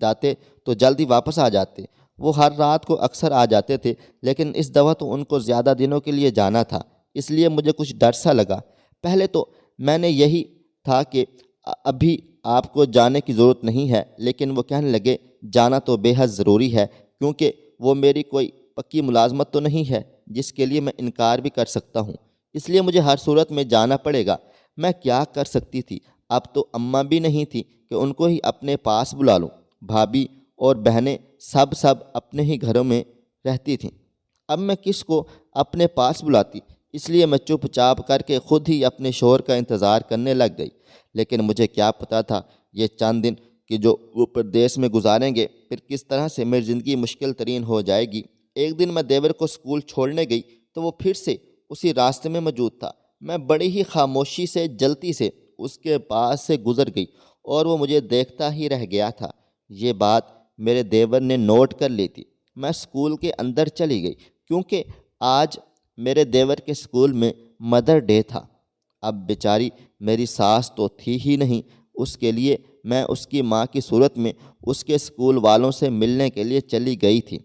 جاتے تو جلدی واپس آ جاتے۔ وہ ہر رات کو اکثر آ جاتے تھے، لیکن اس دفعہ تو ان کو زیادہ دنوں کے لیے جانا تھا، اس لیے مجھے کچھ ڈر سا لگا۔ پہلے تو میں نے یہی تھا کہ ابھی آپ کو جانے کی ضرورت نہیں ہے، لیکن وہ کہنے لگے جانا تو بے حد ضروری ہے، کیونکہ وہ میری کوئی پکی ملازمت تو نہیں ہے جس کے لیے میں انکار بھی کر سکتا ہوں، اس لیے مجھے ہر صورت میں جانا پڑے گا۔ میں کیا کر سکتی تھی؟ اب تو اماں بھی نہیں تھی کہ ان کو ہی اپنے پاس بلا لوں۔ بھابھی اور بہنیں سب اپنے ہی گھروں میں رہتی تھیں، اب میں کس کو اپنے پاس بلاتی؟ اس لیے میں چپ چاپ کر کے خود ہی اپنے شوہر کا انتظار کرنے لگ گئی۔ لیکن مجھے کیا پتہ تھا یہ چند دن کہ جو وہ پردیس میں گزاریں گے پھر کس طرح سے میری زندگی مشکل ترین ہو جائے گی۔ ایک دن میں دیور کو اسکول چھوڑنے گئی تو وہ پھر سے اسی راستے میں موجود تھا۔ میں بڑی ہی خاموشی سے جلتی سے اس کے پاس سے گزر گئی اور وہ مجھے دیکھتا ہی رہ گیا تھا۔ یہ بات میرے دیور نے نوٹ کر لی تھی۔ میں اسکول کے اندر چلی گئی کیونکہ آج میرے دیور کے اسکول میں مدر ڈے تھا۔ اب بیچاری میری ساس تو تھی ہی نہیں، اس کے لیے میں اس کی ماں کی صورت میں اس کے اسکول والوں سے ملنے کے لیے چلی گئی تھی۔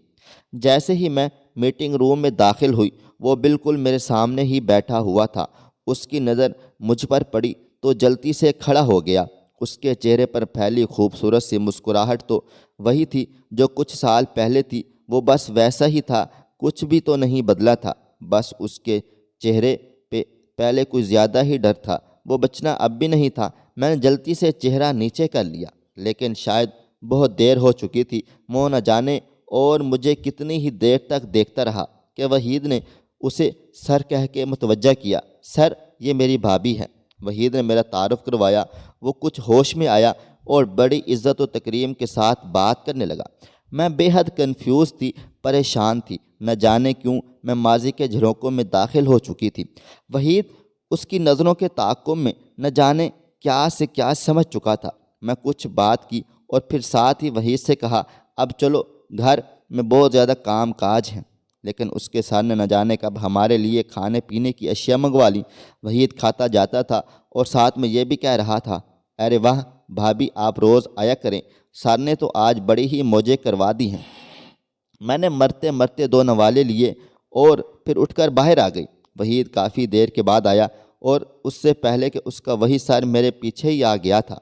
جیسے ہی میں میٹنگ روم میں داخل ہوئی، وہ بالکل میرے سامنے ہی بیٹھا ہوا تھا۔ اس کی نظر مجھ پر پڑی تو جلدی سے کھڑا ہو گیا۔ اس کے چہرے پر پھیلی خوبصورت سی مسکراہٹ تو وہی تھی جو کچھ سال پہلے تھی، وہ بس ویسا ہی تھا، کچھ بھی تو نہیں بدلا تھا، بس اس کے چہرے پہ پہلے کچھ زیادہ ہی ڈر تھا، وہ بچنا اب بھی نہیں تھا۔ میں نے جلدی سے چہرہ نیچے کر لیا، لیکن شاید بہت دیر ہو چکی تھی۔ وہ نہ جانے اور مجھے کتنی ہی دیر تک دیکھتا رہا کہ وحید نے اسے سر کہہ کے متوجہ کیا۔ سر، یہ میری بھابھی ہے۔ وحید نے میرا تعارف کروایا۔ وہ کچھ ہوش میں آیا اور بڑی عزت و تکریم کے ساتھ بات کرنے لگا۔ میں بے حد کنفیوز تھی، پریشان تھی، نہ جانے کیوں میں ماضی کے جھروکوں میں داخل ہو چکی تھی۔ وحید اس کی نظروں کے تعاقب میں نہ جانے کیا سے کیا سمجھ چکا تھا۔ میں کچھ بات کی اور پھر ساتھ ہی وحید سے کہا، اب چلو، گھر میں بہت زیادہ کام کاج ہیں۔ لیکن اس کے سر نے نہ جانے کب ہمارے لیے کھانے پینے کی اشیاء منگوا لیں۔ وحید کھاتا جاتا تھا اور ساتھ میں یہ بھی کہہ رہا تھا، ارے واہ بھابھی، آپ روز آیا کریں، سر نے تو آج بڑی ہی موجیں کروا دی ہیں۔ میں نے مرتے مرتے 2 نوالے لیے اور پھر اٹھ کر باہر آ گئی۔ وحید کافی دیر کے بعد آیا اور اس سے پہلے کہ اس کا وہی سر میرے پیچھے ہی آ گیا تھا۔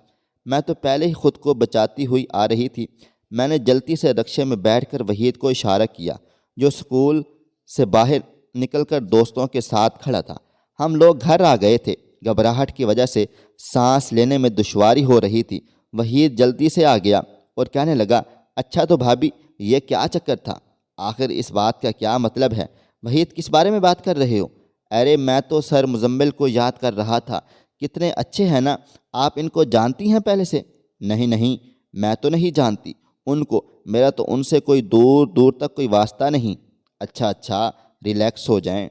میں تو پہلے ہی خود کو بچاتی ہوئی آ رہی تھی۔ میں نے جلدی سے رکشے میں بیٹھ کر وحید کو اشارہ کیا، جو اسکول سے باہر نکل کر دوستوں کے ساتھ کھڑا تھا۔ ہم لوگ گھر آ گئے تھے۔ گھبراہٹ کی وجہ سے سانس لینے میں دشواری ہو رہی تھی۔ وحید جلدی سے آ گیا اور کہنے لگا، اچھا تو بھابھی، یہ کیا چکر تھا؟ آخر اس بات کا کیا مطلب ہے؟ وحید، کس بارے میں بات کر رہے ہو؟ ارے میں تو سر مزمل کو یاد کر رہا تھا، کتنے اچھے ہیں نا، آپ ان کو جانتی ہیں پہلے سے؟ نہیں، میں تو نہیں جانتی ان کو، میرا تو ان سے کوئی دور تک کوئی واسطہ نہیں۔ اچھا، ریلیکس ہو جائیں،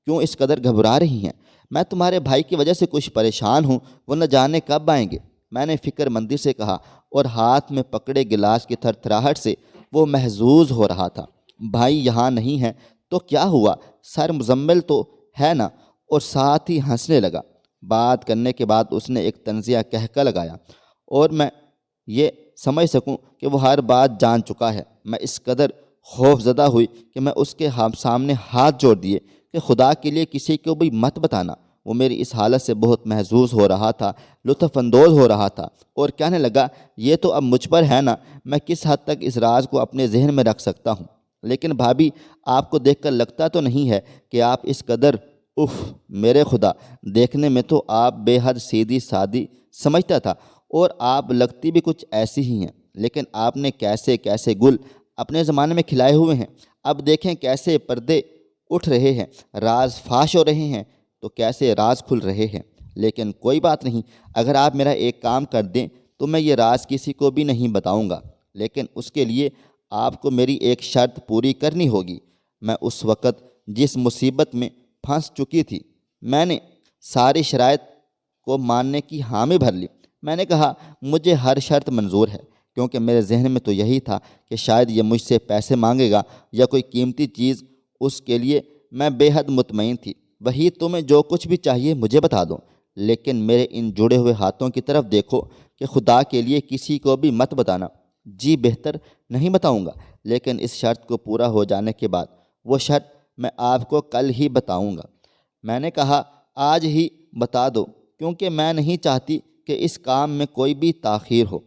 کیوں اس قدر گھبرا رہی ہیں؟ میں تمہارے بھائی کی وجہ سے کچھ پریشان ہوں، وہ نہ جانے کب آئیں گے، میں نے فکر مندی سے کہا، اور ہاتھ میں پکڑے گلاس کی تھرتھراہٹ سے وہ محظوظ ہو رہا تھا۔ بھائی یہاں نہیں ہے تو کیا ہوا، سر مزمل تو ہے نا؟ اور ساتھ ہی ہنسنے لگا۔ بات کرنے کے بعد اس نے ایک طنزیہ کہکا لگایا، اور میں یہ سمجھ سکوں کہ وہ ہر بات جان چکا ہے۔ میں اس قدر خوف زدہ ہوئی کہ میں اس کے سامنے ہاتھ جوڑ دیے کہ خدا کے لیے کسی کو بھی مت بتانا۔ وہ میری اس حالت سے بہت محظوظ ہو رہا تھا، لطف اندوز ہو رہا تھا، اور کہنے لگا، یہ تو اب مجھ پر ہے نا، میں کس حد تک اس راز کو اپنے ذہن میں رکھ سکتا ہوں۔ لیکن بھابھی، آپ کو دیکھ کر لگتا تو نہیں ہے کہ آپ اس قدر میرے خدا، دیکھنے میں تو آپ بے حد سیدھی سادی سمجھتا تھا، اور آپ لگتی بھی کچھ ایسی ہی ہیں، لیکن آپ نے کیسے گل اپنے زمانے میں کھلائے ہوئے ہیں، اب دیکھیں کیسے پردے اٹھ رہے ہیں، راز فاش ہو رہے ہیں، تو کیسے راز کھل رہے ہیں۔ لیکن کوئی بات نہیں، اگر آپ میرا ایک کام کر دیں تو میں یہ راز کسی کو بھی نہیں بتاؤں گا، لیکن اس کے لیے آپ کو میری ایک شرط پوری کرنی ہوگی۔ میں اس وقت جس مصیبت میں پھنس چکی تھی، میں نے ساری شرائط کو ماننے کی حامی بھر لی۔ میں نے کہا، مجھے ہر شرط منظور ہے، کیونکہ میرے ذہن میں تو یہی تھا کہ شاید یہ مجھ سے پیسے مانگے گا یا کوئی قیمتی چیز، اس کے لیے میں بے حد مطمئن تھی۔ وہی تمہیں جو کچھ بھی چاہیے مجھے بتا دو، لیکن میرے ان جڑے ہوئے ہاتھوں کی طرف دیکھو کہ خدا کے لیے کسی کو بھی مت بتانا۔ جی بہتر نہیں بتاؤں گا، لیکن اس شرط کو پورا ہو جانے کے بعد۔ وہ شرط میں آپ کو کل ہی بتاؤں گا۔ میں نے کہا آج ہی بتا دو، کیونکہ میں نہیں چاہتی کہ اس کام میں کوئی بھی تاخیر ہو۔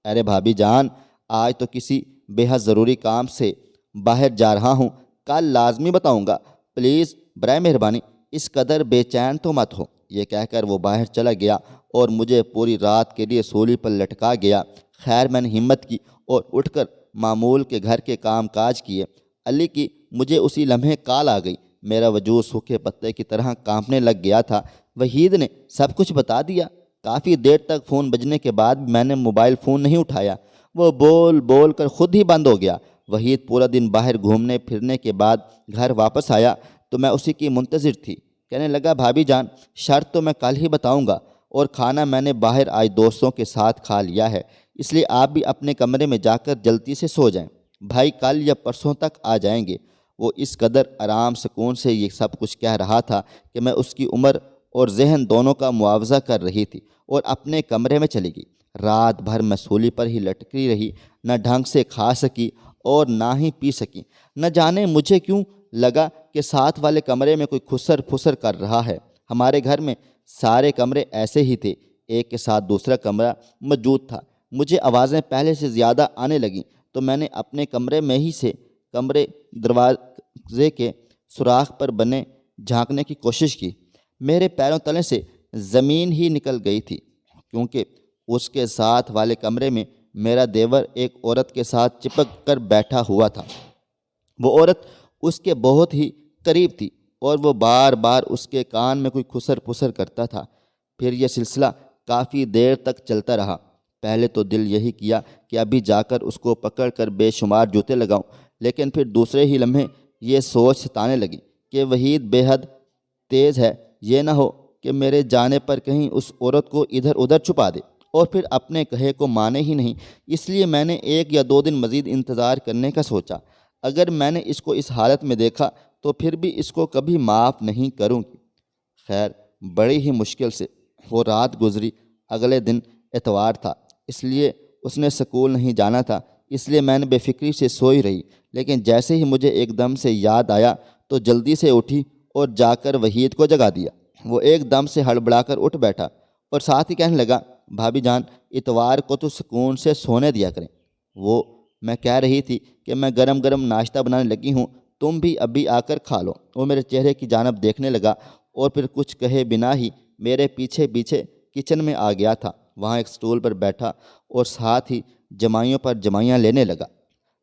ارے بھابھی جان، آج تو کسی بے حد ضروری کام سے باہر جا رہا ہوں، کل لازمی بتاؤں گا، پلیز برائے مہربانی اس قدر بے چین تو مت ہو۔ یہ کہہ کر وہ باہر چلا گیا اور مجھے پوری رات کے لیے سولی پر لٹکا گیا۔ خیر میں نے ہمت کی اور اٹھ کر معمول کے گھر کے کام کاج کیے۔ علی کی مجھے اسی لمحے کال آ گئی۔ میرا وجود سوکھے پتے کی طرح کانپنے لگ گیا تھا۔ وحید نے سب کچھ بتا دیا۔ کافی دیر تک فون بجنے کے بعد میں نے موبائل فون نہیں اٹھایا، وہ بول بول کر خود ہی بند ہو گیا۔ وحید پورا دن باہر گھومنے پھرنے کے بعد گھر واپس آیا تو میں اسی کی منتظر تھی۔ کہنے لگا بھابھی جان، شرط تو میں کل ہی بتاؤں گا، اور کھانا میں نے باہر آئے دوستوں کے ساتھ کھا لیا ہے، اس لیے آپ بھی اپنے کمرے میں جا کر جلدی سے سو جائیں، بھائی کل یا پرسوں تک آ جائیں گے۔ وہ اس قدر آرام سکون سے یہ سب کچھ کہہ رہا تھا کہ میں اس کی عمر اور ذہن دونوں کا معاوضہ کر رہی تھی اور اپنے کمرے میں چلی گئی۔ رات بھر میں سولی پر ہی لٹکی رہی، نہ ڈھنگ سے کھا سکی اور نہ ہی پی سکی۔ نہ جانے مجھے کیوں لگا کہ ساتھ والے کمرے میں کوئی خسر پھسر کر رہا ہے۔ ہمارے گھر میں سارے کمرے ایسے ہی تھے، ایک کے ساتھ دوسرا کمرہ موجود تھا۔ مجھے آوازیں پہلے سے زیادہ آنے لگیں تو میں نے اپنے کمرے میں ہی سے کمرے دروازے کے سوراخ پر بنے جھانکنے کی کوشش کی۔ میرے پیروں تلے سے زمین ہی نکل گئی تھی، کیونکہ اس کے ساتھ والے کمرے میں میرا دیور ایک عورت کے ساتھ چپک کر بیٹھا ہوا تھا۔ وہ عورت اس کے بہت ہی قریب تھی اور وہ بار بار اس کے کان میں کوئی خسر پھسر کرتا تھا۔ پھر یہ سلسلہ کافی دیر تک چلتا رہا۔ پہلے تو دل یہی کیا کہ ابھی جا کر اس کو پکڑ کر بے شمار جوتے لگاؤں، لیکن پھر دوسرے ہی لمحے یہ سوچ ستانے لگی کہ وحید بے حد تیز ہے، یہ نہ ہو کہ میرے جانے پر کہیں اس عورت کو ادھر ادھر چھپا دے اور پھر اپنے کہے کو مانے ہی نہیں۔ اس لیے میں نے 1 یا 2 دن مزید انتظار کرنے کا سوچا۔ اگر میں نے اس کو اس حالت میں دیکھا تو پھر بھی اس کو کبھی معاف نہیں کروں گی۔ خیر بڑی ہی مشکل سے وہ رات گزری۔ اگلے دن اتوار تھا، اس لیے اس نے سکول نہیں جانا تھا، اس لیے میں نے بے فکری سے سوئی رہی، لیکن جیسے ہی مجھے ایک دم سے یاد آیا تو جلدی سے اٹھی اور جا کر وحید کو جگا دیا۔ وہ ایک دم سے ہڑبڑا کر اٹھ بیٹھا اور ساتھ ہی کہنے لگا بھابھی جان، اتوار کو تو سکون سے سونے دیا کریں۔ وہ میں کہہ رہی تھی کہ میں گرم گرم ناشتہ بنانے لگی ہوں، تم بھی ابھی آ کر کھا لو۔ وہ میرے چہرے کی جانب دیکھنے لگا اور پھر کچھ کہے بنا ہی میرے پیچھے پیچھے کچن میں آ گیا تھا۔ وہاں ایک سٹول پر بیٹھا اور ساتھ ہی جمائیوں پر جمائیاں لینے لگا۔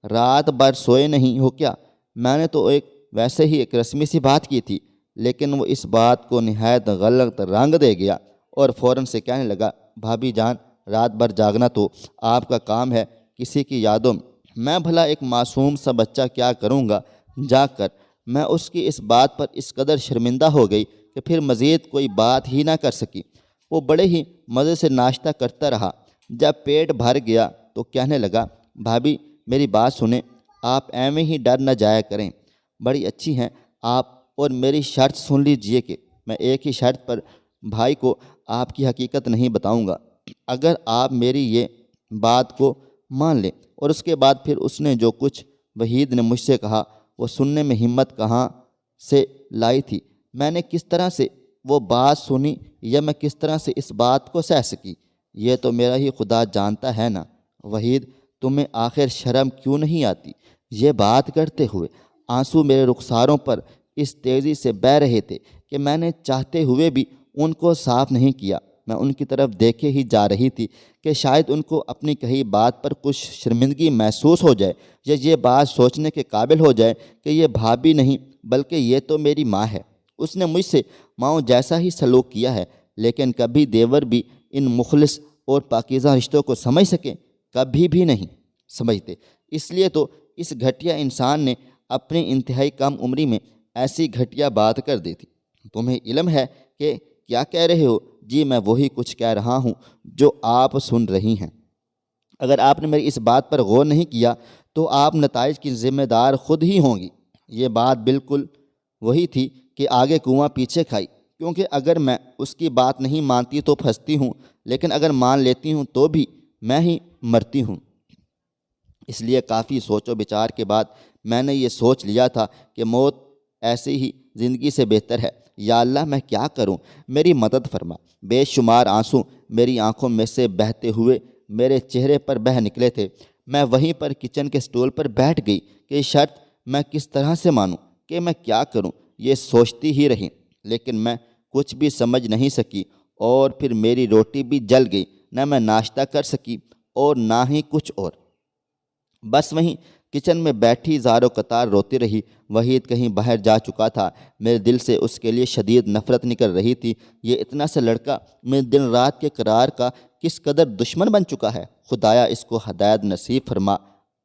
رات بھر سوئے نہیں ہو کیا؟ میں نے تو ویسے ہی ایک رسمی سی بات کی تھی، لیکن وہ اس بات کو نہایت غلط رنگ دے گیا اور فوراً سے کہنے لگا بھابھی جان، رات بھر جاگنا تو آپ کا کام ہے، کسی کی یادوں میں بھلا ایک معصوم سا بچہ کیا کروں گا جاگ کر؟ میں اس کی اس بات پر اس قدر شرمندہ ہو گئی کہ پھر مزید کوئی بات ہی نہ کر سکی۔ وہ بڑے ہی مزے سے ناشتہ کرتا رہا۔ جب پیٹ بھر گیا تو کہنے لگا بھابھی میری بات سنیں، آپ ایویں ہی ڈر نہ جایا کریں، بڑی اچھی ہیں آپ، اور میری شرط سن لیجئے کہ میں ایک ہی شرط پر بھائی کو آپ کی حقیقت نہیں بتاؤں گا۔ اگر آپ میری یہ بات کو مان لیں، اور اس کے بعد پھر اس نے جو کچھ وحید نے مجھ سے کہا وہ سننے میں ہمت کہاں سے لائی تھی؟ میں نے کس طرح سے وہ بات سنی یا میں کس طرح سے اس بات کو سہ سکی، یہ تو میرا ہی خدا جانتا ہے نا۔ وحید تمہیں آخر شرم کیوں نہیں آتی؟ یہ بات کرتے ہوئے آنسو میرے رخساروں پر اس تیزی سے بہہ رہے تھے کہ میں نے چاہتے ہوئے بھی ان کو صاف نہیں کیا۔ میں ان کی طرف دیکھے ہی جا رہی تھی کہ شاید ان کو اپنی کہی بات پر کچھ شرمندگی محسوس ہو جائے، یا یہ بات سوچنے کے قابل ہو جائے کہ یہ بھابھی نہیں بلکہ یہ تو میری ماں ہے۔ اس نے مجھ سے ماؤں جیسا ہی سلوک کیا ہے، لیکن کبھی دیور بھی ان مخلص اور پاکیزہ رشتوں کو سمجھ سکیں؟ کبھی بھی نہیں سمجھتے۔ اس لیے تو اس گھٹیا انسان نے اپنی انتہائی کم عمری میں ایسی گھٹیا بات کر دی تھی۔ تمہیں علم ہے کہ کیا کہہ رہے ہو؟ جی میں وہی کچھ کہہ رہا ہوں جو آپ سن رہی ہیں۔ اگر آپ نے میری اس بات پر غور نہیں کیا تو آپ نتائج کی ذمہ دار خود ہی ہوں گی۔ یہ بات بالکل وہی تھی کہ آگے کنواں پیچھے کھائی، کیونکہ اگر میں اس کی بات نہیں مانتی تو پھنستی ہوں، لیکن اگر مان لیتی ہوں تو بھی میں ہی مرتی ہوں۔ اس لیے کافی سوچ و بچار کے بعد میں نے یہ سوچ لیا تھا کہ موت ایسی ہی زندگی سے بہتر ہے۔ یا اللہ میں کیا کروں، میری مدد فرما۔ بے شمار آنسو میری آنکھوں میں سے بہتے ہوئے میرے چہرے پر بہہ نکلے تھے۔ میں وہیں پر کچن کے سٹول پر بیٹھ گئی کہ شرط میں کس طرح سے مانوں، کہ میں کیا کروں، یہ سوچتی ہی رہی، لیکن میں کچھ بھی سمجھ نہیں سکی، اور پھر میری روٹی بھی جل گئی۔ نہ میں ناشتہ کر سکی اور نہ ہی کچھ اور، بس وہیں کچن میں بیٹھی زاروں قطار روتی رہی۔ وحید کہیں باہر جا چکا تھا، میرے دل سے اس کے لیے شدید نفرت نکل رہی تھی۔ یہ اتنا سا لڑکا میرے دن رات کے قرار کا کس قدر دشمن بن چکا ہے، خدایا اس کو ہدایت نصیب فرما،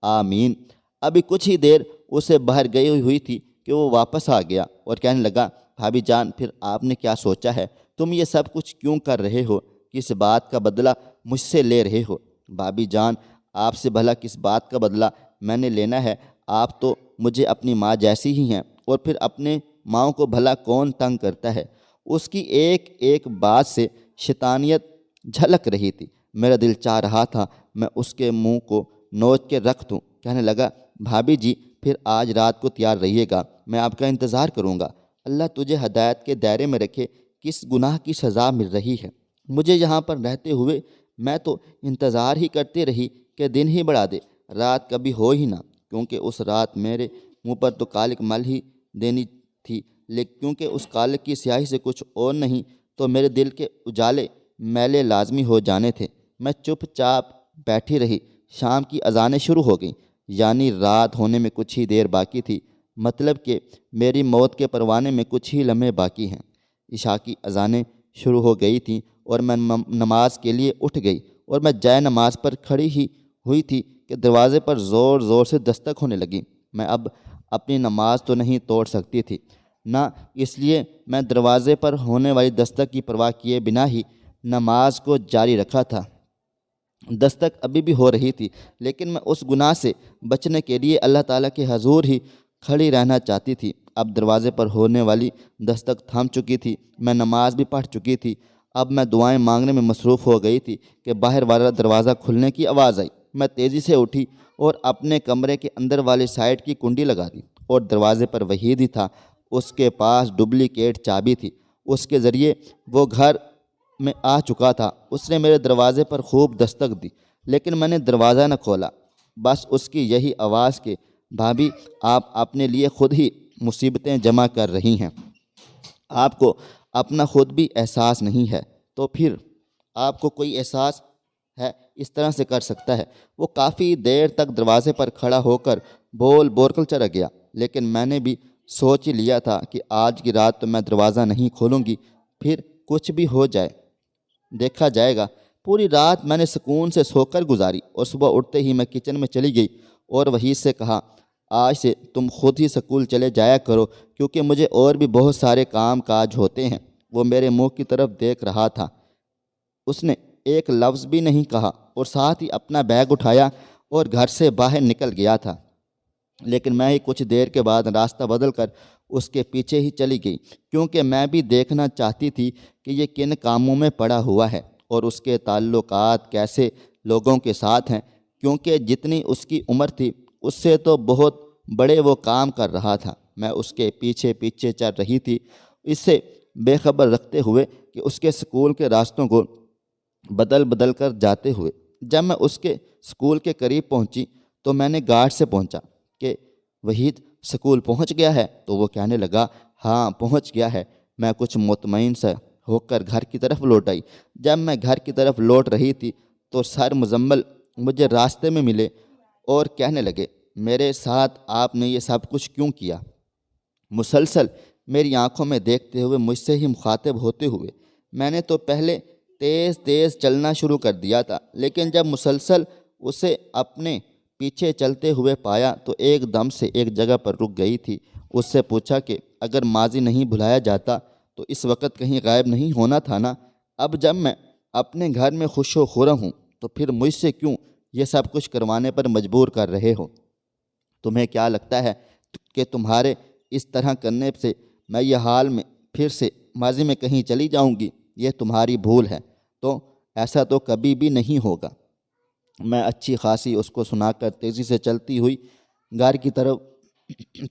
آمین۔ ابھی کچھ ہی دیر اسے باہر گئی ہوئی تھی کہ وہ واپس آ گیا اور کہنے لگا، بھابھی جان پھر آپ نے کیا سوچا ہے، تم یہ سب کچھ کیوں کر رہے ہو، کس بات کا بدلہ مجھ سے لے رہے ہو؟ بھابھی جان آپ سے بھلا کس بات کا بدلہ میں نے لینا ہے، آپ تو مجھے اپنی ماں جیسی ہی ہیں، اور پھر اپنے ماں کو بھلا کون تنگ کرتا ہے؟ اس کی ایک ایک بات سے شیطانیت جھلک رہی تھی۔ میرا دل چاہ رہا تھا میں اس کے منہ کو نوچ کے رکھ دوں۔ کہنے لگا، بھابھی جی پھر آج رات کو تیار رہیے گا، میں آپ کا انتظار کروں گا۔ اللہ تجھے ہدایت کے دائرے میں رکھے، کس گناہ کی سزا مل رہی ہے مجھے یہاں پر رہتے ہوئے؟ میں تو انتظار ہی کرتی رہی کہ دن ہی بڑھا دے، رات کبھی ہو ہی نہ، کیونکہ اس رات میرے منہ پر تو کالک مل ہی دینی تھی، لیکن کیونکہ اس کالک کی سیاہی سے کچھ اور نہیں تو میرے دل کے اجالے میلے لازمی ہو جانے تھے۔ میں چپ چاپ بیٹھی رہی۔ شام کی اذانیں شروع ہو گئیں، یعنی رات ہونے میں کچھ ہی دیر باقی تھی، مطلب کہ میری موت کے پروانے میں کچھ ہی لمحے باقی ہیں۔ عشاء کی اذانیں شروع ہو گئی تھیں اور میں نماز کے لیے اٹھ گئی، اور میں جائے نماز پر کھڑی ہی ہوئی تھی کہ دروازے پر زور زور سے دستک ہونے لگی۔ میں اب اپنی نماز تو نہیں توڑ سکتی تھی، نہ اس لیے میں دروازے پر ہونے والی دستک کی پرواہ کیے بنا ہی نماز کو جاری رکھا تھا۔ دستک ابھی بھی ہو رہی تھی، لیکن میں اس گناہ سے بچنے کے لیے اللہ تعالیٰ کے حضور ہی کھڑی رہنا چاہتی تھی۔ اب دروازے پر ہونے والی دستک تھم چکی تھی، میں نماز بھی پڑھ چکی تھی، اب میں دعائیں مانگنے میں مصروف ہو گئی تھی کہ باہر والا دروازہ کھلنے کی آواز آئی۔ میں تیزی سے اٹھی اور اپنے کمرے کے اندر والی سائڈ کی کنڈی لگا دی، اور دروازے پر وحید ہی تھا، اس کے پاس ڈپلیکیٹ چابی تھی، اس کے ذریعے وہ گھر میں آ چکا تھا۔ اس نے میرے دروازے پر خوب دستک دی، لیکن میں نے دروازہ نہ کھولا، بس اس کی یہی آواز کہ بھابھی آپ اپنے لیے خود ہی مصیبتیں جمع کر رہی ہیں، آپ کو اپنا خود بھی احساس نہیں ہے، تو پھر آپ کو کوئی احساس ہے اس طرح سے کر سکتا ہے؟ وہ کافی دیر تک دروازے پر کھڑا ہو کر بول کر چلا گیا، لیکن میں نے بھی سوچ ہی لیا تھا کہ آج کی رات تو میں دروازہ نہیں کھولوں گی، پھر کچھ بھی ہو جائے دیکھا جائے گا۔ پوری رات میں نے سکون سے سو کر گزاری، اور صبح اٹھتے ہی میں کچن میں چلی گئی اور وحید سے کہا، آج سے تم خود ہی سکول چلے جایا کرو، کیونکہ مجھے اور بھی بہت سارے کام کاج ہوتے ہیں۔ وہ میرے منہ کی طرف دیکھ رہا تھا، اس نے ایک لفظ بھی نہیں کہا، اور ساتھ ہی اپنا بیگ اٹھایا اور گھر سے باہر نکل گیا تھا۔ لیکن میں ہی کچھ دیر کے بعد راستہ بدل کر اس کے پیچھے ہی چلی گئی، کیونکہ میں بھی دیکھنا چاہتی تھی کہ یہ کن کاموں میں پڑا ہوا ہے اور اس کے تعلقات کیسے لوگوں کے ساتھ ہیں، کیونکہ جتنی اس کی عمر تھی اس سے تو بہت بڑے وہ کام کر رہا تھا۔ میں اس کے پیچھے پیچھے چل رہی تھی، اس سے بے خبر رکھتے ہوئے کہ اس کے سکول کے راستوں کو بدل کر جاتے ہوئے۔ جب میں اس کے سکول کے قریب پہنچی تو میں نے گارڈ سے پہنچا کہ وحید سکول پہنچ گیا ہے؟ تو وہ کہنے لگا، ہاں پہنچ گیا ہے۔ میں کچھ مطمئن سا ہو کر گھر کی طرف لوٹ آئی۔ جب میں گھر کی طرف لوٹ رہی تھی تو سر مزمل مجھے راستے میں ملے اور کہنے لگے، میرے ساتھ آپ نے یہ سب کچھ کیوں کیا؟ مسلسل میری آنکھوں میں دیکھتے ہوئے، مجھ سے ہی مخاطب ہوتے ہوئے۔ میں نے تو پہلے تیز تیز چلنا شروع کر دیا تھا، لیکن جب مسلسل اسے اپنے پیچھے چلتے ہوئے پایا تو ایک دم سے ایک جگہ پر رک گئی تھی۔ اس سے پوچھا کہ اگر ماضی نہیں بھلایا جاتا تو اس وقت کہیں غائب نہیں ہونا تھا نا؟ اب جب میں اپنے گھر میں خوش و خرم ہوں تو پھر مجھ سے کیوں یہ سب کچھ کروانے پر مجبور کر رہے ہو؟ تمہیں کیا لگتا ہے کہ تمہارے اس طرح کرنے سے میں یہ حال میں پھر سے ماضی میں کہیں چلی جاؤں گی؟ یہ تمہاری بھول ہے، تو ایسا تو کبھی بھی نہیں ہوگا۔ میں اچھی خاصی اس کو سنا کر تیزی سے چلتی ہوئی گھر کی طرف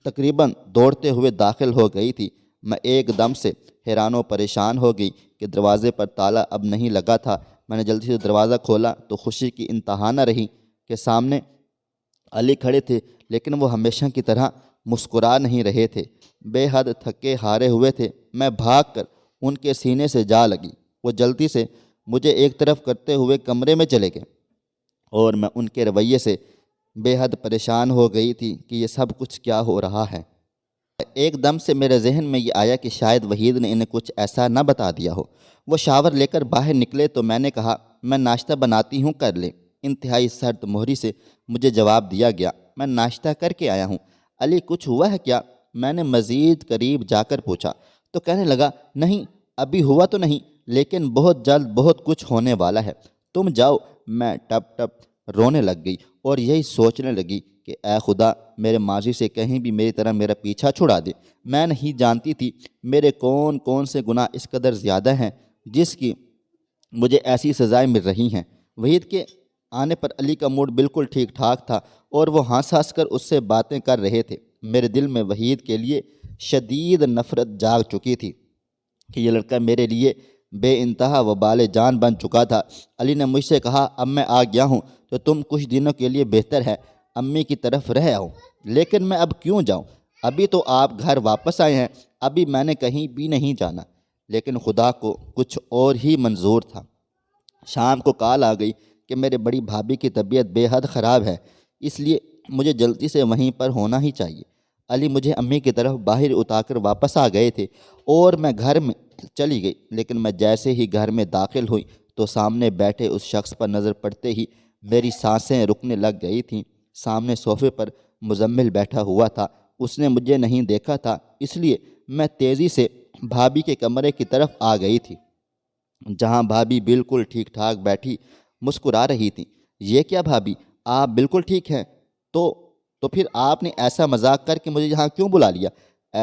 تقریباً دوڑتے ہوئے داخل ہو گئی تھی۔ میں ایک دم سے حیران و پریشان ہو گئی کہ دروازے پر تالا اب نہیں لگا تھا۔ میں نے جلدی سے دروازہ کھولا تو خوشی کی انتہا نہ رہی کہ سامنے علی کھڑے تھے، لیکن وہ ہمیشہ کی طرح مسکرا نہیں رہے تھے، بے حد تھکے ہارے ہوئے تھے۔ میں بھاگ کر ان کے سینے سے جا لگی۔ وہ جلدی سے مجھے ایک طرف کرتے ہوئے کمرے میں چلے گئے اور میں ان کے رویے سے بے حد پریشان ہو گئی تھی کہ یہ سب کچھ کیا ہو رہا ہے۔ ایک دم سے میرے ذہن میں یہ آیا کہ شاید وحید نے انہیں کچھ ایسا نہ بتا دیا ہو۔ وہ شاور لے کر باہر نکلے تو میں نے کہا، میں ناشتہ بناتی ہوں، کر لیں۔ انتہائی سرد مہری سے مجھے جواب دیا گیا، میں ناشتہ کر کے آیا ہوں۔ علی، کچھ ہوا ہے کیا؟ میں نے مزید قریب جا کر پوچھا تو کہنے لگا، نہیں ابھی ہوا تو نہیں، لیکن بہت جلد بہت کچھ ہونے والا ہے، تم جاؤ۔ میں ٹپ ٹپ رونے لگ گئی اور یہی سوچنے لگی کہ اے خدا، میرے ماضی سے کہیں بھی میری طرح میرا پیچھا چھڑا دے۔ میں نہیں جانتی تھی میرے کون کون سے گناہ اس قدر زیادہ ہیں جس کی مجھے ایسی سزائیں مل رہی ہیں۔ وحید کے آنے پر علی کا موڈ بالکل ٹھیک ٹھاک تھا اور وہ ہنس ہنس کر اس سے باتیں کر رہے تھے۔ میرے دل میں وحید کے لیے شدید نفرت جاگ چکی تھی کہ یہ لڑکا میرے لیے بے انتہا وبال جان بن چکا تھا۔ علی نے مجھ سے کہا، اب میں آ گیا ہوں تو تم کچھ دنوں کے لیے بہتر ہے امی کی طرف رہ آؤ۔ لیکن میں اب کیوں جاؤں؟ ابھی تو آپ گھر واپس آئے ہیں، ابھی میں نے کہیں بھی نہیں جانا۔ لیکن خدا کو کچھ اور ہی منظور تھا۔ شام کو کال آ گئی کہ میرے بڑی بھابھی کی طبیعت بے حد خراب ہے، اس لیے مجھے جلدی سے وہیں پر ہونا ہی چاہیے۔ علی مجھے امی کی طرف باہر اتار کر واپس آ گئے تھے اور میں گھر میں چلی گئی، لیکن میں جیسے ہی گھر میں داخل ہوئی تو سامنے بیٹھے اس شخص پر نظر پڑتے ہی میری سانسیں رکنے لگ گئی تھیں۔ سامنے صوفے پر مزمل بیٹھا ہوا تھا۔ اس نے مجھے نہیں دیکھا تھا، اس لیے میں تیزی سے بھابھی کے کمرے کی طرف آ گئی تھی، جہاں بھابھی بالکل ٹھیک ٹھاک بیٹھی مسکرا رہی تھی۔ یہ کیا بھابھی، آپ بالکل ٹھیک ہیں؟ تو پھر آپ نے ایسا مذاق کر کے مجھے یہاں کیوں بلا لیا؟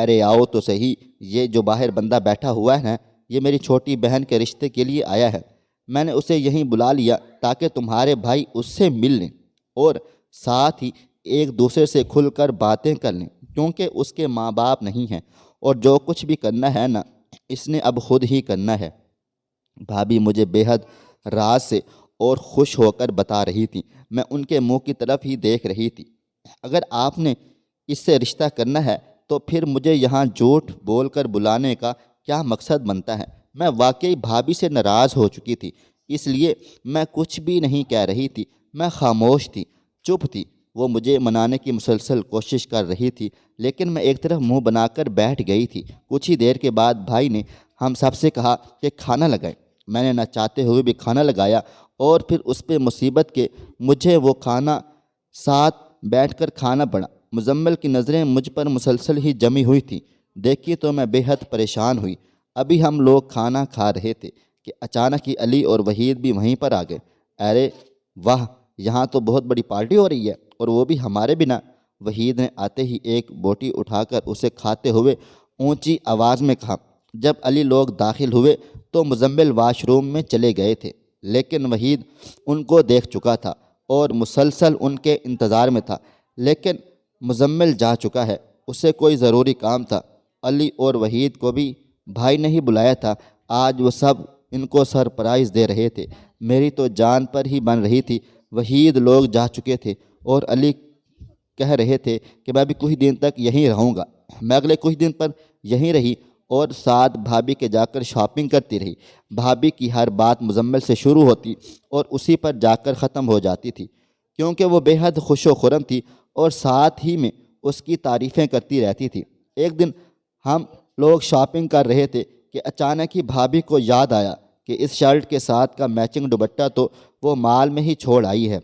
ارے آؤ تو صحیح، یہ جو باہر بندہ بیٹھا ہوا ہے نا، یہ میری چھوٹی بہن کے رشتے کے لیے آیا ہے۔ میں نے اسے یہیں بلا لیا تاکہ تمہارے بھائی اس سے مل لیں اور ساتھ ہی ایک دوسرے سے کھل کر باتیں کر لیں، کیونکہ اس کے ماں باپ نہیں ہیں اور جو کچھ بھی کرنا ہے نا، اس نے اب خود ہی کرنا ہے۔ بھابھی مجھے بے حد راز سے اور خوش ہو کر بتا رہی تھی۔ میں ان کے منہ کی طرف ہی دیکھ رہی تھی۔ اگر آپ نے اس سے رشتہ کرنا ہے تو پھر مجھے یہاں جھوٹ بول کر بلانے کا کیا مقصد بنتا ہے؟ میں واقعی بھابھی سے ناراض ہو چکی تھی، اس لیے میں کچھ بھی نہیں کہہ رہی تھی۔ میں خاموش تھی، چپ تھی۔ وہ مجھے منانے کی مسلسل کوشش کر رہی تھی، لیکن میں ایک طرف منہ بنا کر بیٹھ گئی تھی۔ کچھ ہی دیر کے بعد بھائی نے ہم سب سے کہا کہ کھانا لگائیں۔ میں نے نہ چاہتے ہوئے بھی کھانا لگایا اور پھر اس پہ مصیبت کہ مجھے وہ کھانا ساتھ بیٹھ کر کھانا پڑا۔ مزمل کی نظریں مجھ پر مسلسل ہی جمی ہوئی تھیں۔ دیکھی تو میں بے حد پریشان ہوئی۔ ابھی ہم لوگ کھانا کھا رہے تھے کہ اچانک ہی علی اور وحید بھی وہیں پر آ گئے۔ ارے واہ، یہاں تو بہت بڑی پارٹی ہو رہی ہے، اور وہ بھی ہمارے بنا۔ وحید نے آتے ہی ایک بوٹی اٹھا کر اسے کھاتے ہوئے اونچی آواز میں کہا۔ جب علی لوگ داخل ہوئے تو مزمل واش روم میں چلے گئے تھے، لیکن وحید ان کو دیکھ چکا تھا اور مسلسل ان کے انتظار میں تھا۔ لیکن مزمل جا چکا ہے، اسے کوئی ضروری کام تھا۔ علی اور وحید کو بھی بھائی نے ہی بلایا تھا۔ آج وہ سب ان کو سرپرائز دے رہے تھے۔ میری تو جان پر ہی بن رہی تھی۔ وحید لوگ جا چکے تھے اور علی کہہ رہے تھے کہ میں بھی کچھ دن تک یہیں رہوں گا۔ میں اگلے کچھ دن پر یہیں رہی اور ساتھ بھابھی کے جا کر شاپنگ کرتی رہی۔ بھابھی کی ہر بات مزمل سے شروع ہوتی اور اسی پر جا کر ختم ہو جاتی تھی، کیونکہ وہ بے حد خوش و خرم تھی اور ساتھ ہی میں اس کی تعریفیں کرتی رہتی تھی۔ ایک دن ہم لوگ شاپنگ کر رہے تھے کہ اچانک ہی بھابھی کو یاد آیا کہ اس شرٹ کے ساتھ کا میچنگ دوپٹہ تو وہ مال میں ہی چھوڑ آئی ہے۔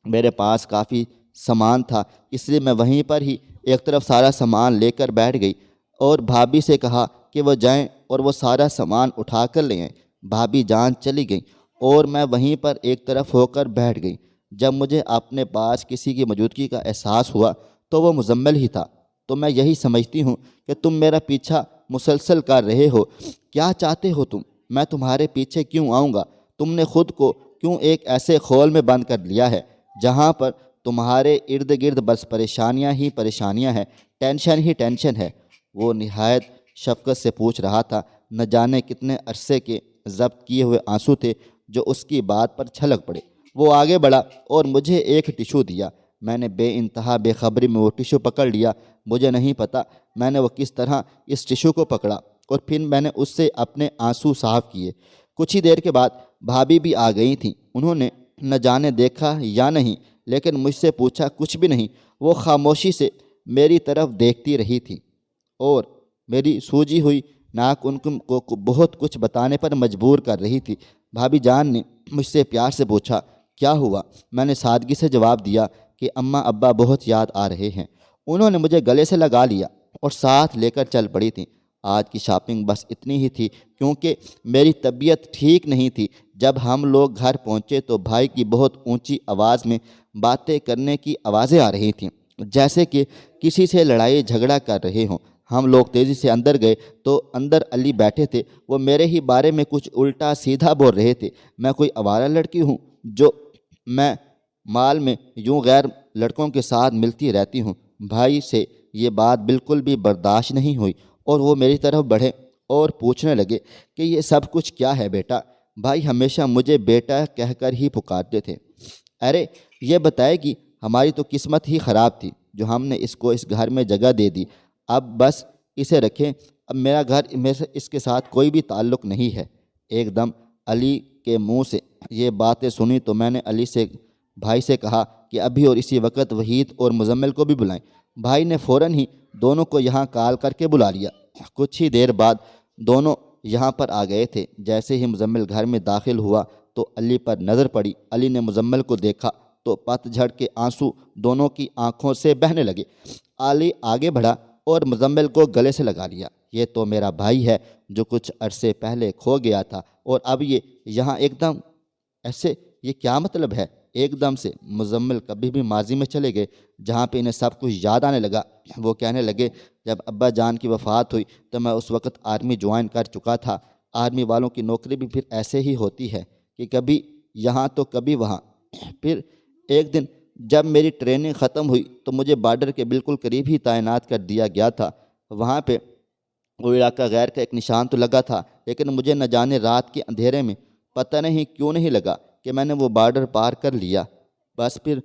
میرے پاس کافی سامان تھا، اس لیے میں وہیں پر ہی ایک طرف سارا سامان لے کر بیٹھ گئی اور بھابھی سے کہا کہ وہ جائیں اور وہ سارا سامان اٹھا کر لے آئیں۔ بھابھی جان چلی گئیں اور میں وہیں پر ایک طرف ہو کر بیٹھ گئی۔ جب مجھے اپنے پاس کسی کی موجودگی کا احساس ہوا تو وہ مزمل ہی تھا۔ تو میں یہی سمجھتی ہوں کہ تم میرا پیچھا مسلسل کر رہے ہو۔ کیا چاہتے ہو تم؟ میں تمہارے پیچھے کیوں آؤں گا؟ تم نے خود کو کیوں ایک ایسے خول میں بند کر لیا ہے جہاں پر تمہارے ارد گرد بس پریشانیاں ہی پریشانیاں ہیں، ٹینشن ہی ٹینشن ہے؟ وہ نہایت شفقت سے پوچھ رہا تھا۔ نہ جانے کتنے عرصے کے ضبط کیے ہوئے آنسو تھے جو اس کی بات پر چھلک پڑے۔ وہ آگے بڑھا اور مجھے ایک ٹیشو دیا۔ میں نے بے انتہا بے خبری میں وہ ٹیشو پکڑ لیا۔ مجھے نہیں پتہ میں نے وہ کس طرح اس ٹیشو کو پکڑا اور پھر میں نے اس سے اپنے آنسو صاف کیے۔ کچھ ہی دیر کے بعد بھابھی بھی آ گئی تھیں۔ انہوں نے نہ جانے دیکھا یا نہیں، لیکن مجھ سے پوچھا کچھ بھی نہیں۔ وہ خاموشی سے میری طرف دیکھتی رہی تھی اور میری سوجی ہوئی ناک ان کو بہت کچھ بتانے پر مجبور کر رہی تھی۔ بھابھی جان نے مجھ سے پیار سے پوچھا کیا ہوا؟ میں نے سادگی سے جواب دیا کہ اماں ابا بہت یاد آ رہے ہیں۔ انہوں نے مجھے گلے سے لگا لیا اور ساتھ لے کر چل پڑی تھیں۔ آج کی شاپنگ بس اتنی ہی تھی کیونکہ میری طبیعت ٹھیک نہیں تھی۔ جب ہم لوگ گھر پہنچے تو بھائی کی بہت اونچی آواز میں باتیں کرنے کی آوازیں آ رہی تھیں، جیسے کہ کسی سے لڑائی جھگڑا کر رہے ہوں۔ ہم لوگ تیزی سے اندر گئے تو اندر علی بیٹھے تھے۔ وہ میرے ہی بارے میں کچھ الٹا سیدھا بول رہے تھے۔ میں کوئی آوارہ لڑکی ہوں جو میں مال میں یوں غیر لڑکوں کے ساتھ ملتی رہتی ہوں؟ بھائی سے یہ بات بالکل بھی برداشت نہیں ہوئی اور وہ میری طرف بڑھے اور پوچھنے لگے کہ یہ سب کچھ کیا ہے بیٹا؟ بھائی ہمیشہ مجھے بیٹا کہہ کر ہی پکارتے تھے۔ ارے یہ بتائے کہ ہماری تو قسمت ہی خراب تھی جو ہم نے اس کو اس گھر میں جگہ دے دی۔ اب بس اسے رکھیں، اب میرا گھر میں سے اس کے ساتھ کوئی بھی تعلق نہیں ہے۔ ایک دم علی کے منہ سے یہ باتیں سنی تو میں نے علی سے بھائی سے کہا کہ ابھی اور اسی وقت وحید اور مزمل کو بھی بلائیں۔ بھائی نے فوراً ہی دونوں کو یہاں کال کر کے بلا لیا۔ کچھ ہی دیر بعد دونوں یہاں پر آ گئے تھے۔ جیسے ہی مزمل گھر میں داخل ہوا تو علی پر نظر پڑی۔ علی نے مزمل کو دیکھا تو پت جھڑ کے آنسو دونوں کی آنکھوں سے بہنے لگے۔ علی آگے بڑھا اور مزمل کو گلے سے لگا لیا۔ یہ تو میرا بھائی ہے جو کچھ عرصے پہلے کھو گیا تھا اور اب یہ یہاں ایک دم ایسے، یہ کیا مطلب ہے؟ ایک دم سے مزمل کبھی بھی ماضی میں چلے گئے جہاں پہ انہیں سب کچھ یاد آنے لگا۔ وہ کہنے لگے جب ابا جان کی وفات ہوئی تو میں اس وقت آرمی جوائن کر چکا تھا۔ آرمی والوں کی نوکری بھی پھر ایسے ہی ہوتی ہے کہ کبھی یہاں تو کبھی وہاں۔ پھر ایک دن جب میری ٹریننگ ختم ہوئی تو مجھے بارڈر کے بالکل قریب ہی تعینات کر دیا گیا تھا۔ وہاں پہ وہ علاقہ غیر کا ایک نشان تو لگا تھا، لیکن مجھے نہ جانے رات کے اندھیرے میں پتہ نہیں کیوں نہیں لگا کہ میں نے وہ بارڈر پار کر لیا۔ بس پھر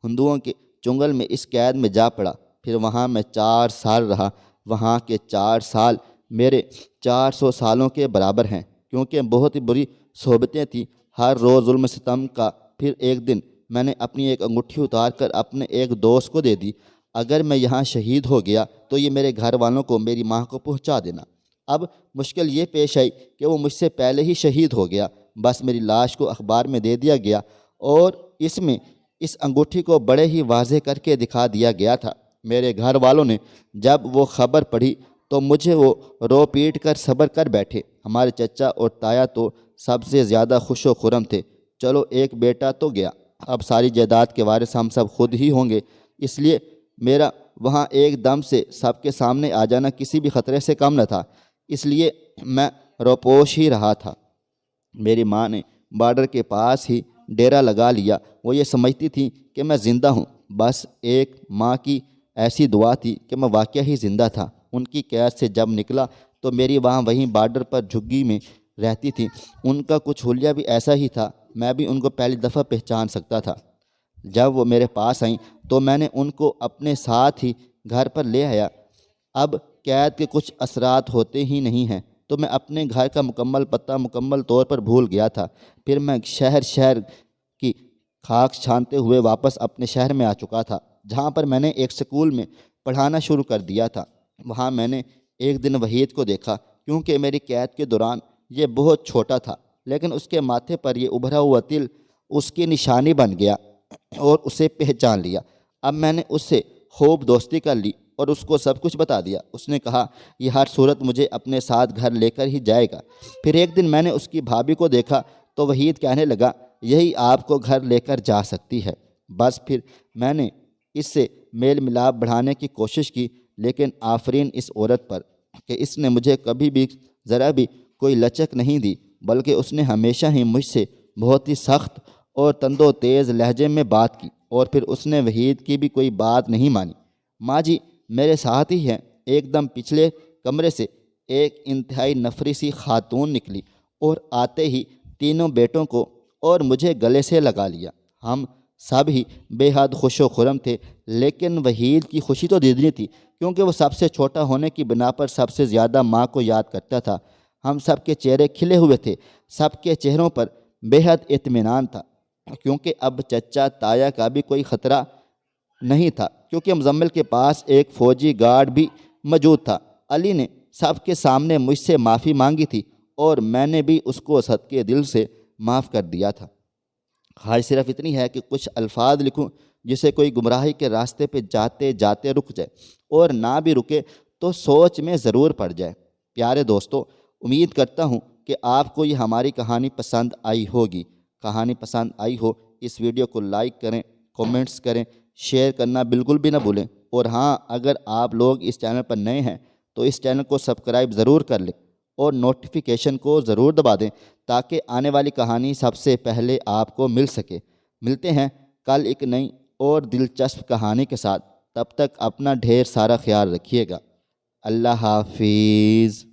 ہندوؤں کے چنگل میں اس قید میں جا پڑا۔ پھر وہاں میں 4 سال رہا۔ وہاں کے 4 سال میرے 400 سالوں کے برابر ہیں، کیونکہ بہت ہی بری صحبتیں تھیں، ہر روز ظلم ستم کا۔ پھر ایک دن میں نے اپنی ایک انگوٹھی اتار کر اپنے ایک دوست کو دے دی۔ اگر میں یہاں شہید ہو گیا تو یہ میرے گھر والوں کو، میری ماں کو پہنچا دینا۔ اب مشکل یہ پیش آئی کہ وہ مجھ سے پہلے ہی شہید ہو گیا۔ بس میری لاش کو اخبار میں دے دیا گیا اور اس میں اس انگوٹھی کو بڑے ہی واضح کر کے دکھا دیا گیا تھا۔ میرے گھر والوں نے جب وہ خبر پڑھی تو مجھے وہ رو پیٹ کر صبر کر بیٹھے۔ ہمارے چچا اور تایا تو سب سے زیادہ خوش و خرم تھے۔ چلو ایک بیٹا تو گیا، اب ساری جائیداد کے وارث ہم سب خود ہی ہوں گے، اس لیے میرا وہاں ایک دم سے سب کے سامنے آ جانا کسی بھی خطرے سے کم نہ تھا، اس لیے میں روپوش ہی رہا تھا۔ میری ماں نے بارڈر کے پاس ہی ڈیرا لگا لیا۔ وہ یہ سمجھتی تھی کہ میں زندہ ہوں۔ بس ایک ماں کی ایسی دعا تھی کہ میں واقعہ ہی زندہ تھا۔ ان کی قید سے جب نکلا تو میری وہاں وہیں بارڈر پر جھگی میں رہتی تھی۔ ان کا کچھ حلیہ بھی ایسا ہی تھا، میں بھی ان کو پہلی دفعہ پہچان سکتا تھا۔ جب وہ میرے پاس آئیں تو میں نے ان کو اپنے ساتھ ہی گھر پر لے آیا۔ اب قید کے کچھ اثرات ہوتے ہی نہیں ہیں تو میں اپنے گھر کا مکمل پتہ مکمل طور پر بھول گیا تھا۔ پھر میں شہر کی خاک چھانتے ہوئے واپس اپنے شہر میں آ چکا تھا، جہاں پر میں نے ایک سکول میں پڑھانا شروع کر دیا تھا۔ وہاں میں نے ایک دن وحید کو دیکھا، کیونکہ میری قید کے دوران یہ بہت چھوٹا تھا، لیکن اس کے ماتھے پر یہ ابھرا ہوا تل اس کی نشانی بن گیا اور اسے پہچان لیا۔ اب میں نے اس سے خوب دوستی کر لی اور اس کو سب کچھ بتا دیا۔ اس نے کہا یہ ہر صورت مجھے اپنے ساتھ گھر لے کر ہی جائے گا۔ پھر ایک دن میں نے اس کی بھابھی کو دیکھا تو وحید کہنے لگا یہی آپ کو گھر لے کر جا سکتی ہے۔ بس پھر میں نے اس سے میل ملاپ بڑھانے کی کوشش کی، لیکن آفرین اس عورت پر کہ اس نے مجھے کبھی بھی ذرا بھی کوئی لچک نہیں دی، بلکہ اس نے ہمیشہ ہی مجھ سے بہت ہی سخت اور تند و تیز لہجے میں بات کی، اور پھر اس نے وحید کی بھی کوئی بات نہیں مانی۔ ماں جی میرے ساتھ ہی ہیں۔ ایک دم پچھلے کمرے سے ایک انتہائی نفری سی خاتون نکلی اور آتے ہی تینوں بیٹوں کو اور مجھے گلے سے لگا لیا۔ ہم سب ہی بے حد خوش و خرم تھے، لیکن وحید کی خوشی تو دیدنی تھی، کیونکہ وہ سب سے چھوٹا ہونے کی بنا پر سب سے زیادہ ماں کو یاد کرتا تھا۔ ہم سب کے چہرے کھلے ہوئے تھے، سب کے چہروں پر بے حد اطمینان تھا، کیونکہ اب چچا تایا کا بھی کوئی خطرہ نہیں تھا، کیونکہ مزمل کے پاس ایک فوجی گارڈ بھی موجود تھا۔ علی نے سب کے سامنے مجھ سے معافی مانگی تھی، اور میں نے بھی اس کو صدقے دل سے معاف کر دیا تھا۔ خواہش صرف اتنی ہے کہ کچھ الفاظ لکھوں جسے کوئی گمراہی کے راستے پہ جاتے جاتے رک جائے، اور نہ بھی رکے تو سوچ میں ضرور پڑ جائے۔ پیارے دوستو، امید کرتا ہوں کہ آپ کو یہ ہماری کہانی پسند آئی ہوگی۔ کہانی پسند آئی ہو اس ویڈیو کو لائک کریں، کومنٹس کریں، شیئر کرنا بالکل بھی نہ بھولیں، اور ہاں، اگر آپ لوگ اس چینل پر نئے ہیں تو اس چینل کو سبسکرائب ضرور کر لیں اور نوٹیفیکیشن کو ضرور دبا دیں، تاکہ آنے والی کہانی سب سے پہلے آپ کو مل سکے۔ ملتے ہیں کل ایک نئی اور دلچسپ کہانی کے ساتھ۔ تب تک اپنا ڈھیر سارا خیال رکھیے گا۔ اللہ حافظ۔